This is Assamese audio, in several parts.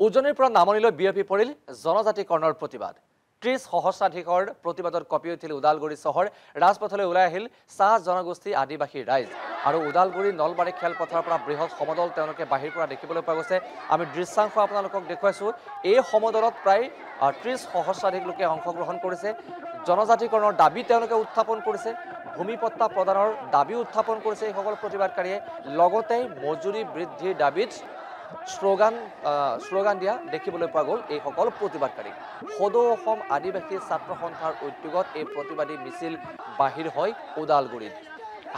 উজনিৰ পৰা নামনিলৈ বিয়পি পৰিল জনজাতিকৰণৰ প্ৰতিবাদ ৩০ সহস্ৰাধিকৰ প্ৰতিবাদত কঁপি উঠিল ওদালগুৰি চহৰ ৰাজপথলৈ ওলাই আহিল চাহ জনগোষ্ঠী আদিবাসী ৰাইজ আৰু ওদালগুৰি নলবাৰী খেলপথাৰৰ পৰা বৃহৎ সমদল তেওঁলোকে বাহিৰ পৰা দেখিবলৈ পোৱা গৈছে আমি দৃশ্যাংশ আপোনালোকক দেখুৱাইছো এই সমদলত প্ৰায় ৩০ সহস্ৰাধিক লোকে অংশগ্ৰহণ কৰিছে জনজাতিকৰণৰ দাবী তেওঁলোকে উত্থাপন কৰিছে ভূমিপট্টা প্ৰদানৰ দাবী উত্থাপন কৰিছে এই সকল প্ৰতিবাদকাৰীয়ে লগতে মজুৰি বৃদ্ধিৰ দাবীত শ্লোগান দিয়া দেখিবলৈ পোৱা গ'ল এই সকল প্ৰতিবাদকাৰী সদৌ অসম আদিবাসী ছাত্ৰ সন্থাৰ উদ্যোগত এই প্ৰতিবাদী মিছিল বাহিৰ হয় ওদালগুৰিত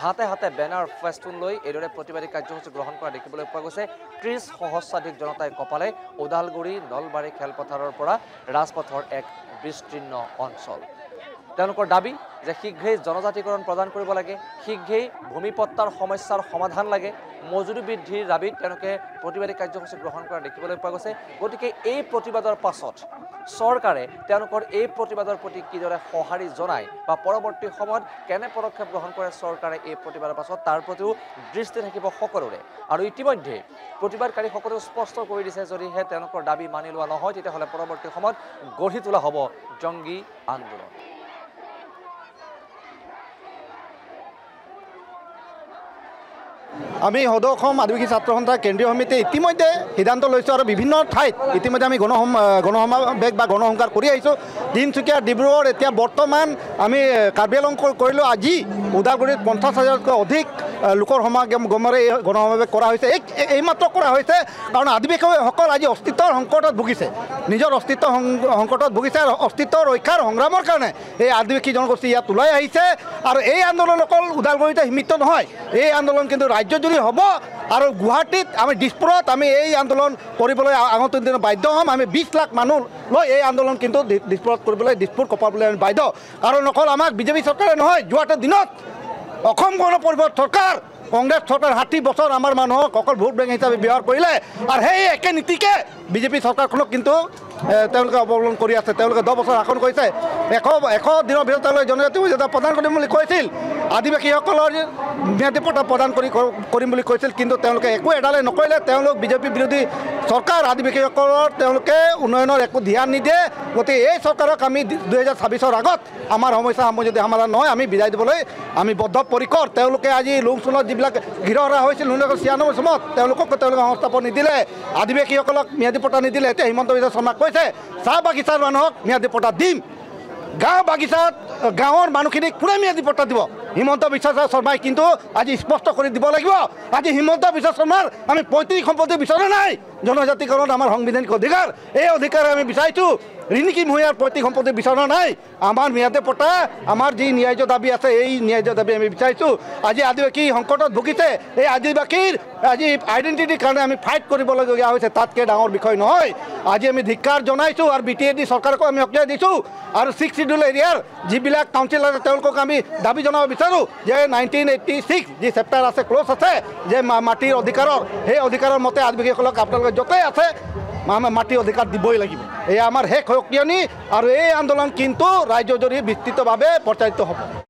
হাতে হাতে বেনাৰ ফেষ্টুন লৈ এইদৰে প্ৰতিবাদী কাৰ্যসূচী গ্ৰহণ কৰা দেখিবলৈ পোৱা গৈছে ৩০ সহস্ৰাধিক জনতাই কপালে ওদালগুৰি নলবাৰী খেলপথাৰৰ পৰা ৰাজপথৰ এক বিস্তীৰ্ণ অঞ্চল তেওঁলোকৰ দাবী যে শীঘ্ৰেই জনজাতিকৰণ প্ৰদান কৰিব লাগে শীঘ্ৰেই ভূমিপট্টাৰ সমস্যাৰ সমাধান লাগে মজুৰি বৃদ্ধিৰ দাবীত তেওঁলোকে প্ৰতিবাদী কাৰ্যসূচী গ্ৰহণ কৰা দেখিবলৈ পোৱা গৈছে গতিকে এই প্ৰতিবাদৰ পাছত চৰকাৰে তেওঁলোকৰ এই প্ৰতিবাদৰ প্ৰতি কিদৰে সঁহাৰি জনায় বা পৰৱৰ্তী সময়ত কেনে পদক্ষেপ গ্ৰহণ কৰে চৰকাৰে এই প্ৰতিবাদৰ পাছত তাৰ প্ৰতিও দৃষ্টি থাকিব সকলোৰে আৰু ইতিমধ্যে প্ৰতিবাদকাৰীসকলেও স্পষ্ট কৰি দিছে যদিহে তেওঁলোকৰ দাবী মানি লোৱা নহয় তেতিয়াহ'লে পৰৱৰ্তী সময়ত গঢ়ি তোলা হ'ব জংগী আন্দোলন আমি সদৌ অসম আদিবাসী ছাত্ৰ সন্থাৰ কেন্দ্ৰীয় সমিতি ইতিমধ্যে সিদ্ধান্ত লৈছোঁ আৰু বিভিন্ন ঠাইত ইতিমধ্যে আমি গণসমাৱেশ বা গণসংকাৰ কৰি আহিছোঁ তিনিচুকীয়া ডিব্ৰুগড় এতিয়া বৰ্তমান আমি কাৰ্বি আংলং কৰিলোঁ আজি ওদালগুৰিত 50,000তকৈ অধিক লোকৰ সমাগমেৰে এই গণসমাৱেশ কৰা হৈছে এইমাত্ৰ কৰা হৈছে কাৰণ আদিবাসীসকল আজি অস্তিত্বৰ সংকটত ভুগিছে নিজৰ অস্তিত্ব সংকটত ভুগিছে আৰু অস্তিত্ব ৰক্ষাৰ সংগ্ৰামৰ কাৰণে এই আদিবাসী জনগোষ্ঠী ইয়াত ওলাই আহিছে আৰু এই আন্দোলন অকল ওদালগুৰিতে সীমিত নহয় এই আন্দোলন কিন্তু ৰাজ্যজুৰি হ'ব আৰু গুৱাহাটীত আমি দিছপুৰত আমি এই আন্দোলন কৰিবলৈ আগন্তুক দিনত বাধ্য হ'ম আমি 20 লাখ মানুহ লৈ এই আন্দোলন কিন্তু দিছপুৰত কৰিবলৈ দিছপুৰ কপাবলৈ আমি বাধ্য কাৰণ অকল আমাক বিজেপি চৰকাৰে নহয় যোৱাটো দিনত অসম গণ পৰিষদ চৰকাৰ কংগ্ৰেছ চৰকাৰ 60 বছৰ আমাৰ মানুহক অকল ভোট বেংক হিচাপে ব্যৱহাৰ কৰিলে আৰু সেই একে নীতিকে বিজেপি চৰকাৰখনক কিন্তু তেওঁলোকে অৱলম্বন কৰি আছে তেওঁলোকে 10 বছৰ শাসন কৰিছে 100 দিনৰ ভিতৰত তেওঁলোকে জনজাতি মৰ্যাদা প্ৰদান কৰিম বুলি কৈছিল আদিবাসীসকলৰ ম্যাদী পট্টা প্ৰদান কৰিম বুলি কৈছিল কিন্তু তেওঁলোকে একো এডালে নকৰিলে তেওঁলোক বিজেপি বিৰোধী চৰকাৰ আদিবাসীসকলৰ তেওঁলোকে উন্নয়নৰ একো ধ্যান নিদিয়ে গতিকে এই চৰকাৰক আমি 2026ৰ আগত আমাৰ সমস্যা যদি সমাধান নহয় আমি বিদায় দিবলৈ আমি বদ্ধপৰিকৰ তেওঁলোকে আজি লুংচুনত যিবিলাক গৃহহৰা হৈছিল 1996 চনত তেওঁলোকে সংস্থাপন নিদিলে আদিবাসীসকলক ম্যাদী পট্টা নিদিলে এতিয়া হিমন্ত বিশ্ব শৰ্মাক কৈছে চাহ বাগিচাৰ মানুহক ম্যাদী পট্টা দিম গাঁও বাগিচাত গাঁৱৰ মানুহখিনিক কোনে ম্যাদী পট্টা দিব হিমন্ত বিশ্ব শৰ্মাই কিন্তু আজি স্পষ্ট কৰি দিব লাগিব আজি হিমন্ত বিশ্ব শৰ্মাৰ আমি পৈতৃক সম্পত্তি বিচৰা নাই জনজাতিকৰণ আমাৰ সাংবিধানিক অধিকাৰ এই অধিকাৰ আমি বিচাৰিছোঁ ৰিণিকী ভূঞাৰ পৈতৃক সম্পত্তি বিচৰা নাই আমাৰ ম্যাদী পট্টা আমাৰ যি ন্যায্য দাবী আছে এই ন্যায্য দাবী আমি বিচাৰিছোঁ আজি আদিবাসী সংকটত ভুগিছে এই আদিবাসীৰ আজি আইডেণ্টিটিৰ কাৰণে আমি ফাইট কৰিবলগীয়া হৈছে তাতকৈ ডাঙৰ বিষয় নহয় আজি আমি ধিক্কাৰ জনাইছোঁ আৰু BTAD চৰকাৰকো আমি সক্ৰিয় দিছোঁ আৰু 6 শিডিউল এৰিয়াৰ যিবিলাক কাউন্সিল আছে তেওঁলোকক আমি দাবী জনাব বিচাৰোঁ যে 1986 যি চেপ্টাৰ আছে ক্লজ আছে যে মাটিৰ অধিকাৰৰ সেই অধিকাৰৰ মতে আদিবাসীসকলক আপোনালোকে য'তেই আছে মাটিৰ অধিকাৰ দিবই লাগিব এয়া আমাৰ শেষ সক্ৰিয়নি আৰু এই আন্দোলন কিন্তু ৰাজ্যজুৰি বিস্তৃতভাৱে প্ৰচাৰিত হ'ব